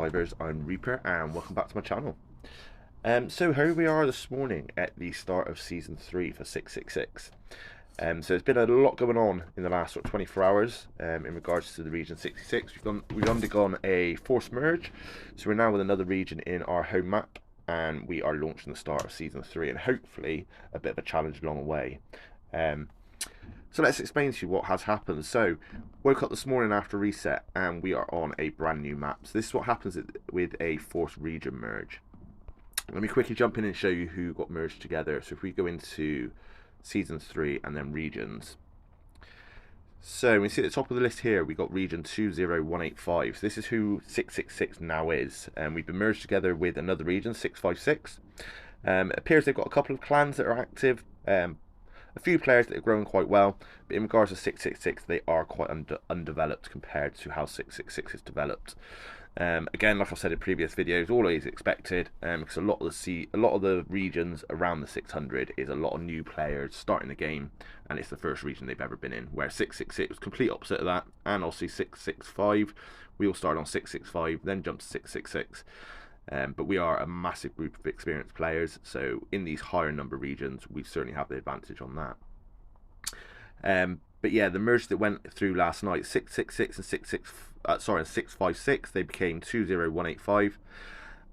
survivors, I'm Reaper and welcome back to my channel. So here we are this morning at the start of season 3 for 666. So there's been a lot going on in the last 24 hours in regards to the region 66. We've undergone a forced merge, so we're now with another region in our home map, and we are launching the start of season 3 and hopefully a bit of a challenge along the way. So let's explain to you what has happened. So, woke up this morning after reset and we are on a brand new map. So this is what happens with a forced region merge. Let me quickly jump in and show you who got merged together. So if we go into season 3 and then regions. So we see at the top of the list here, we got region 20185. So this is who 666 now is. And we've been merged together with another region, 656. It appears they've got a couple of clans that are active. A few players that are growing quite well, but in regards to 666, they are quite undeveloped compared to how 666 is developed. Again, like I've said in previous videos, always expected, because a lot of the regions around the 600 is a lot of new players starting the game, and it's the first region they've ever been in. Where 666 was complete opposite of that, and obviously 665, we all started on 665, then jumped to 666. But we are a massive group of experienced players, so in these higher number regions, we certainly have the advantage on that. But yeah, the merge that went through last night, 666 and 656, they became 20185,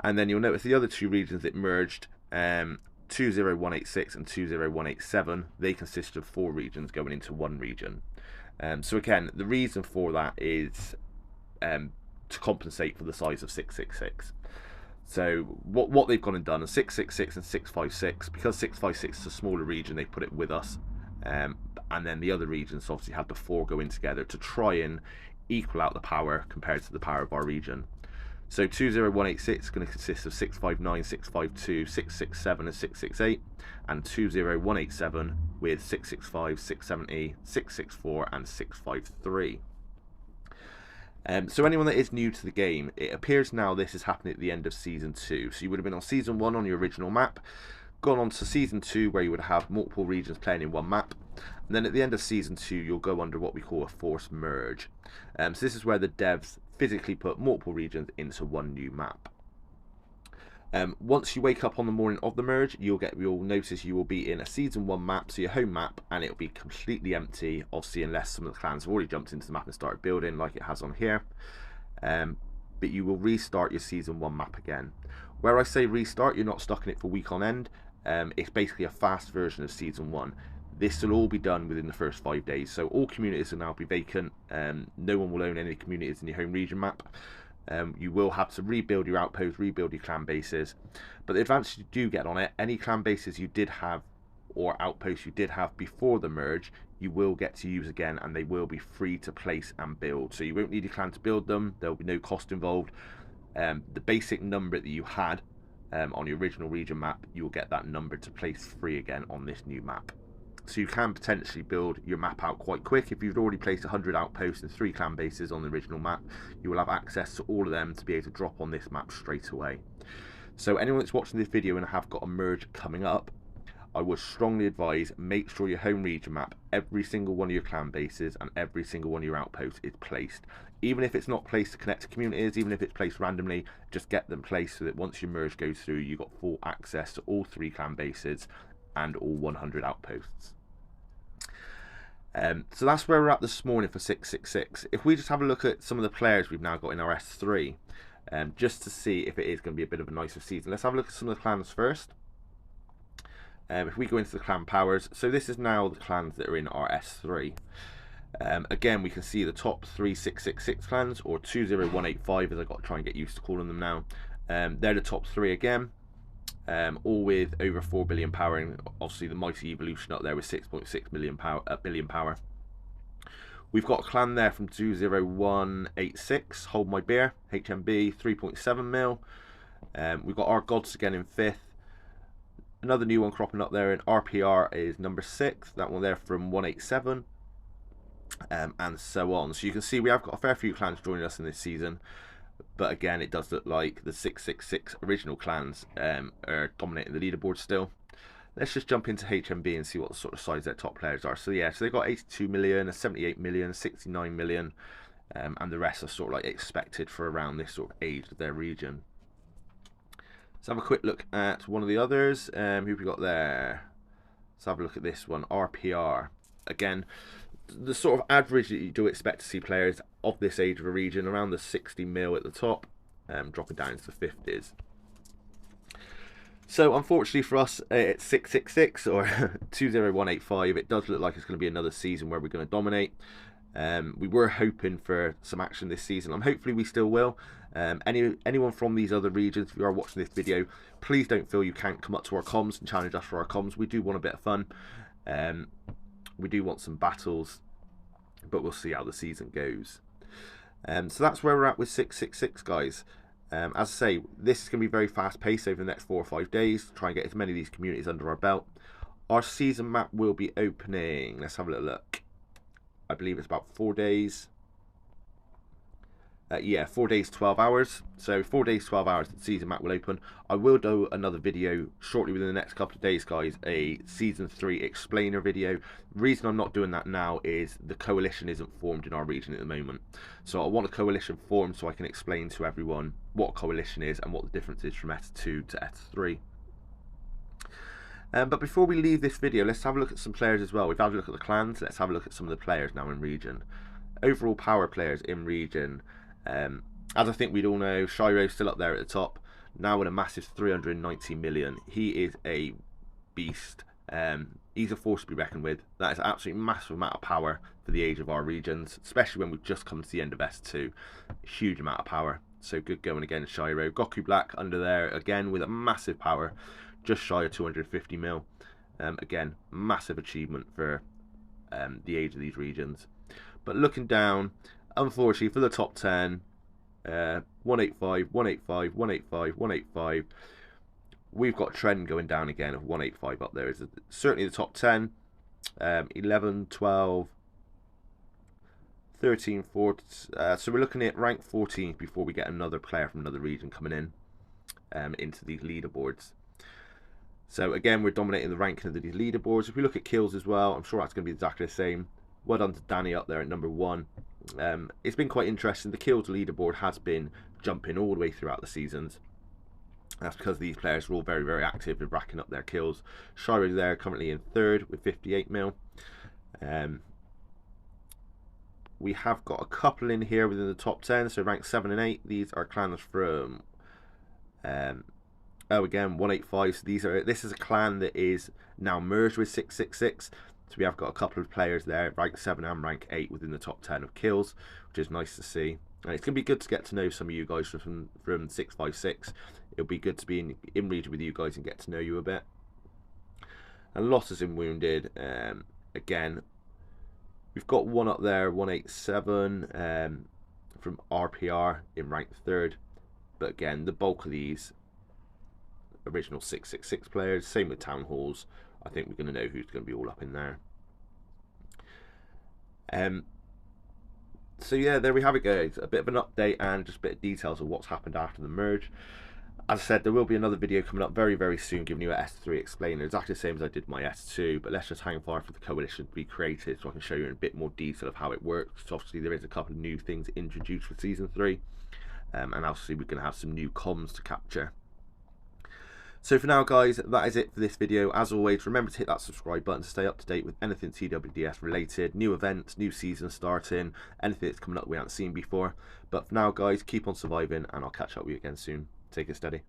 and then you'll notice the other two regions that merged, 20186 and 20187, they consist of 4 regions going into one region. So again, the reason for that is to compensate for the size of 666. So what they've gone and done is 666 and 656, because 656 is a smaller region, they put it with us, and then the other regions obviously had the 4 go in together to try and equal out the power compared to the power of our region. So 20186 is going to consist of 659, 652, 667 and 668, and 20187 with 665, 670, 664 and 653. So anyone that is new to the game, it appears now this is happening at the end of Season 2. So you would have been on Season 1 on your original map, gone on to Season 2 where you would have multiple regions playing in one map, and then at the end of Season 2 you'll go under what we call a forced merge. So this is where the devs physically put multiple regions into one new map. Once you wake up on the morning of the merge, you'll notice you will be in a season 1 map, so your home map, and it'll be completely empty, obviously unless some of the clans have already jumped into the map and started building like it has on here. But you will restart your season 1 map again. Where I say restart, you're not stuck in it for week on end. It's basically a fast version of season 1. This will all be done within the first 5 days, so all communities will now be vacant. No one will own any communities in your home region map. You will have to rebuild your outposts, rebuild your clan bases, but the advantage you do get on it, any clan bases you did have or outposts you did have before the merge, you will get to use again, and they will be free to place and build. So you won't need your clan to build them, there will be no cost involved. The basic number that you had on your original region map, you will get that number to place free again on this new map. So you can potentially build your map out quite quick. If you've already placed 100 outposts and 3 clan bases on the original map, you will have access to all of them to be able to drop on this map straight away. So anyone that's watching this video and have got a merge coming up, I would strongly advise, make sure your home region map, every single one of your clan bases and every single one of your outposts is placed. Even if it's not placed to connect to communities, even if it's placed randomly, just get them placed so that once your merge goes through, you've got full access to all 3 clan bases and all 100 outposts. So that's where we're at this morning for 666. If we just have a look at some of the players we've now got in our S3, just to see if it is going to be a bit of a nicer season. Let's have a look at some of the clans first. If we go into the clan powers, so this is now the clans that are in our S3. Again, we can see the top 3 666 clans, or 20185 as I've got to try and get used to calling them now. They're the top 3 again. All with over 4 billion power, and obviously the mighty evolution up there with 6.6 billion power. We've got a clan there from 20186, Hold My Beer, HMB 3.7 mil. We've got our gods again in 5th. Another new one cropping up there in RPR is number 6, that one there from 187, and so on. So you can see we have got a fair few clans joining us in this season. But again, it does look like the 666 original clans are dominating the leaderboard still. Let's just jump into HMB and see what sort of size their top players are. So yeah, so they've got 82 million, 78 million, 69 million. and the rest are sort of like expected for around this sort of age of their region. Let's have a quick look at one of the others. Who we got there? Let's have a look at this one, RPR. Again, the sort of average that you do expect to see players of this age of a region, around the 60 mil at the top, dropping down into the 50s. So unfortunately for us, it's 666 or 20185. It does look like it's going to be another season where we're going to dominate. We were hoping for some action this season, and hopefully we still will. Anyone from these other regions, if you are watching this video, please don't feel you can't come up to our comms and challenge us for our comms. We do want a bit of fun. We do want some battles, but we'll see how the season goes. So that's where we're at with 666, guys. As I say, this is going to be very fast paced over the next 4 or 5 days to try and get as many of these communities under our belt. Our season map will be opening. Let's have a little look. I believe it's about 4 days. Yeah, 4 days, 12 hours. So 4 days, 12 hours, the season map will open. I will do another video shortly within the next couple of days, guys. A Season 3 explainer video. The reason I'm not doing that now is the coalition isn't formed in our region at the moment. So I want a coalition formed so I can explain to everyone what a coalition is and what the difference is from S2 to S3. But before we leave this video, let's have a look at some players as well. We've had a look at the clans. Let's have a look at some of the players now in region. Overall power players in region. As I think we'd all know, Shiro's still up there at the top, now with a massive 390 million. He is a beast. He's a force to be reckoned with. That is an absolutely massive amount of power for the age of our regions, especially when we've just come to the end of S2. Huge amount of power. So good going again, Shiro. Goku Black under there again with a massive power, just shy of 250 mil. Again, massive achievement for the age of these regions. But looking down, unfortunately for the top 10, 185, 185, 185, 185. We've got trend going down again of 185 up there. Is certainly the top 10. 11, 12, 13, 14. So we're looking at rank 14 before we get another player from another region coming in into these leaderboards. So again, we're dominating the ranking of these leaderboards. If we look at kills as well, I'm sure that's going to be exactly the same. Well done to Danny up there at number 1. It's been quite interesting. The kills leaderboard has been jumping all the way throughout the seasons. That's because these players are all very, very active in racking up their kills. Shiro there currently in 3rd with 58 mil. We have got a couple in here within the top 10, so rank 7 and 8. These are clans from again 185. So this is a clan that is now merged with 666. So we have got a couple of players there, rank 7 and rank 8 within the top 10 of kills, which is nice to see. And it's going to be good to get to know some of you guys from 656. It'll be good to be in region with you guys and get to know you a bit. And losses in wounded. Again, we've got one up there, 187 from RPR in rank 3rd. But again, the bulk of these original 666 players, same with town halls. I think we're going to know who's going to be all up in there. So yeah, there we have it, guys. A bit of an update and just a bit of details of what's happened after the merge. As I said, there will be another video coming up very, very soon giving you an S3 explainer, exactly the same as I did my S2, but let's just hang fire for the coalition to be created so I can show you in a bit more detail of how it works. So obviously there is a couple of new things introduced for Season 3, and obviously we're going to have some new comms to capture. So for now, guys, that is it for this video. As always, remember to hit that subscribe button to stay up to date with anything TWDS related, new events, new season starting, anything that's coming up we haven't seen before. But for now, guys, keep on surviving, and I'll catch up with you again soon. Take it steady.